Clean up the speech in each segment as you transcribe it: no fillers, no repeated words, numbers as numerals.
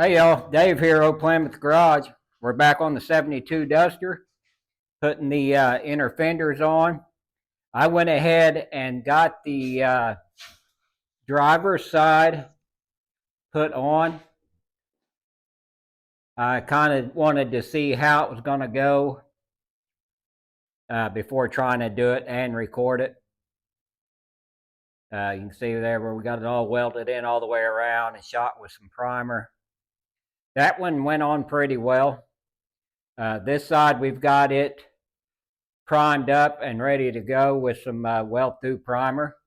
Hey y'all, Dave here, Old Plymouth Garage. We're back on the 72 Duster, putting the inner fenders on. I went ahead and got the driver's side put on. I kind of wanted to see how it was going to go before trying to do it and record it. You can see there where we got it all welded in all the way around and shot with some primer. That one went on pretty well. This side we've got it primed up and ready to go with some weld-through primer.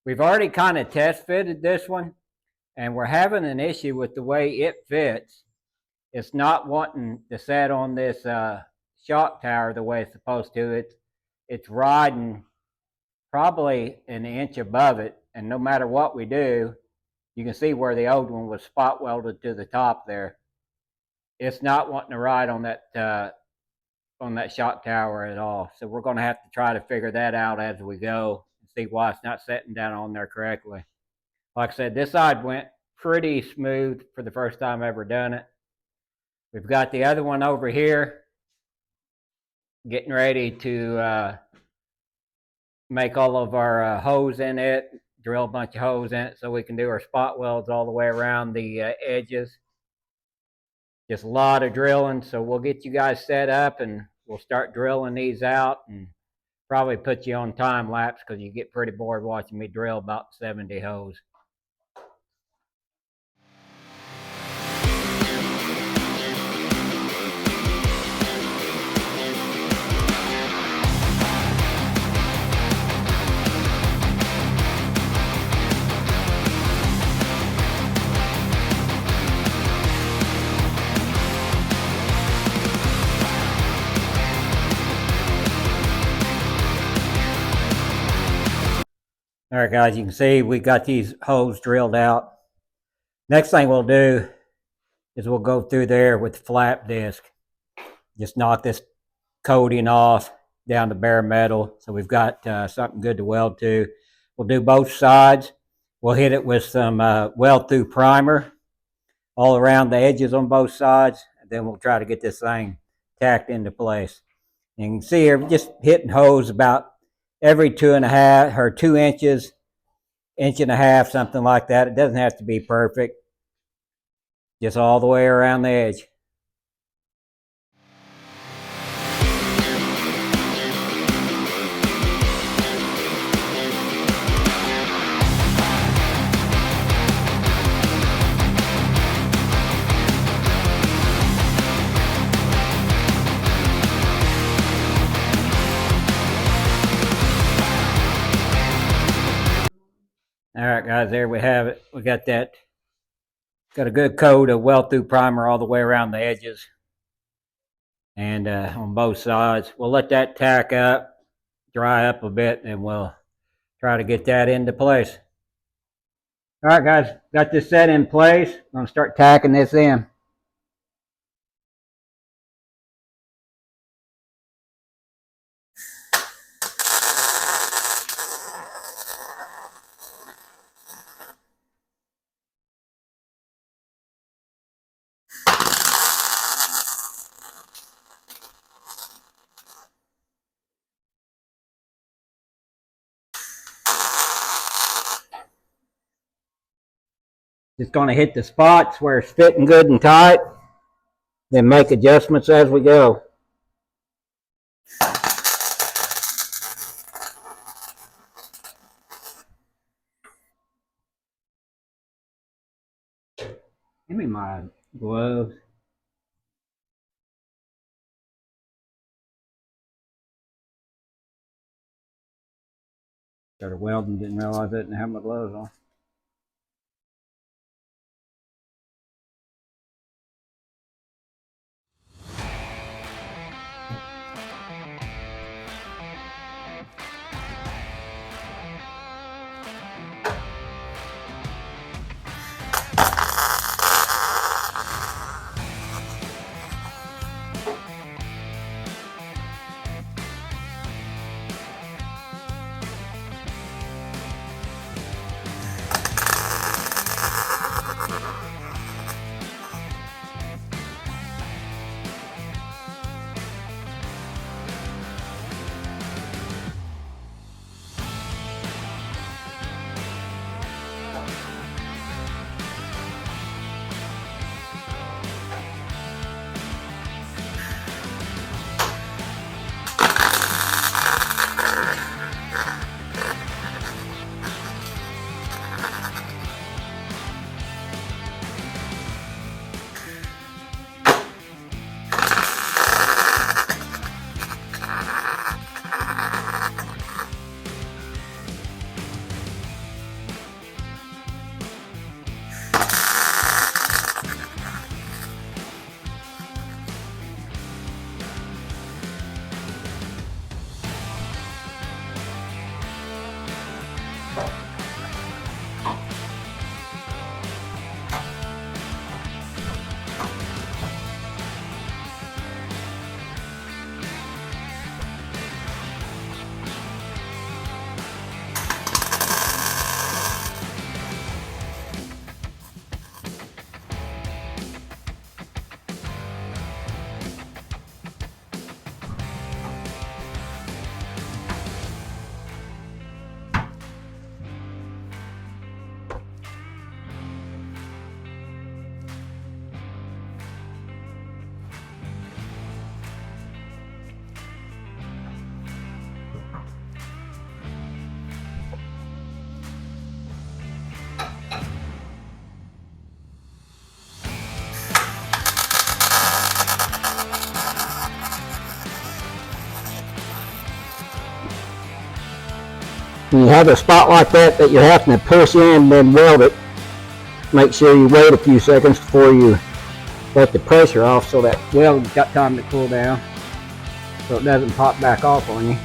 We've already kind of test fitted this one, and we're having an issue with the way it fits. It's not wanting to set on this shock tower the way it's supposed to. It's riding probably an inch above it, and no matter what we do, you can see where the old one was spot welded to the top there. It's not wanting to ride on that shock tower at all. So we're going to have to try to figure that out as we go and see why it's not setting down on there correctly. Like I said, this side went pretty smooth for the first time I've ever done it. We've got the other one over here getting ready to make all of our holes in it, drill a bunch of holes in it so we can do our spot welds all the way around the edges. Just a lot of drilling, so we'll get you guys set up and we'll start drilling these out and probably put you on time lapse because you get pretty bored watching me drill about 70 holes. All right, guys, you can see we got these holes drilled out. Next thing we'll do is we'll go through there with the flap disc. Just knock this coating off down to bare metal. So we've got something good to weld to. We'll do both sides. We'll hit it with some weld-through primer all around the edges on both sides. And then we'll try to get this thing tacked into place. You can see here, just hitting holes about every 2.5 or 2 inches, 1.5 inches, something like that. It doesn't have to be perfect. Just all the way around the edge. All right, guys, there we have it. We got that. Got a good coat of weld-through primer all the way around the edges and on both sides. We'll let that tack up, dry up a bit, and we'll try to get that into place. All right, guys, got this set in place. I'm going to start tacking this in. Just going to hit the spots where it's fitting good and tight, then make adjustments as we go. Give me my gloves. Started welding, didn't realize I didn't have my gloves on. When you have a spot like that that you're having to push in and then weld it, make sure you wait a few seconds before you let the pressure off so that weld's got time to cool down so it doesn't pop back off on you.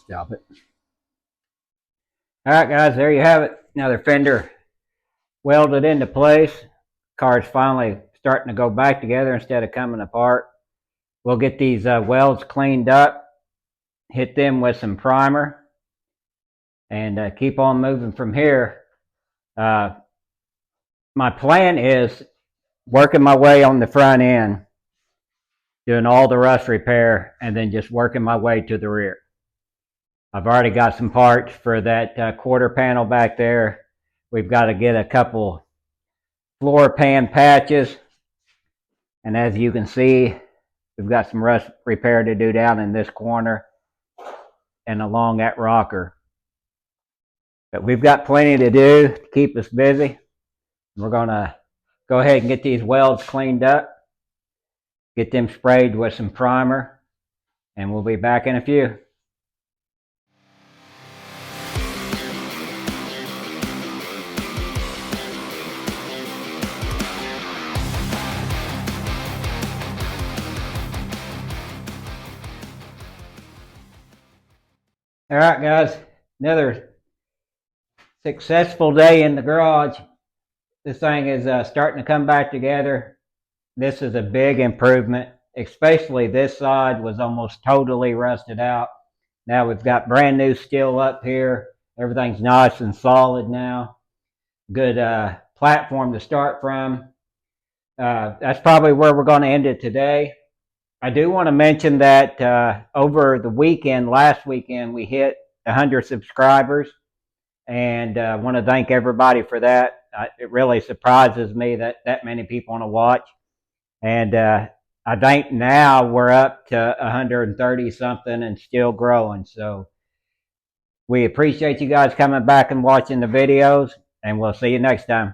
Stop it. All right, guys, there you have it. Another fender welded into place. Car's finally starting to go back together instead of coming apart. We'll get these welds cleaned up, hit them with some primer, and keep on moving from here. My plan is working my way on the front end, doing all the rust repair, and then just working my way to the rear. I've already got some parts for that quarter panel back there. We've got to get a couple floor pan patches. And as you can see, we've got some rust repair to do down in this corner and along that rocker. But we've got plenty to do to keep us busy. We're going to go ahead and get these welds cleaned up, get them sprayed with some primer, and we'll be back in a few. All right, guys, another successful day in the garage. This thing is starting to come back together. This is a big improvement, especially this side was almost totally rusted out. Now we've got brand new steel up here. Everything's nice and solid now. Good platform to start from. That's probably where we're going to end it today. I do want to mention that over the weekend, last weekend, we hit 100 subscribers, and I want to thank everybody for that. It really surprises me that that many people want to watch, and I think now we're up to 130 something and still growing. So we appreciate you guys coming back and watching the videos, and we'll see you next time.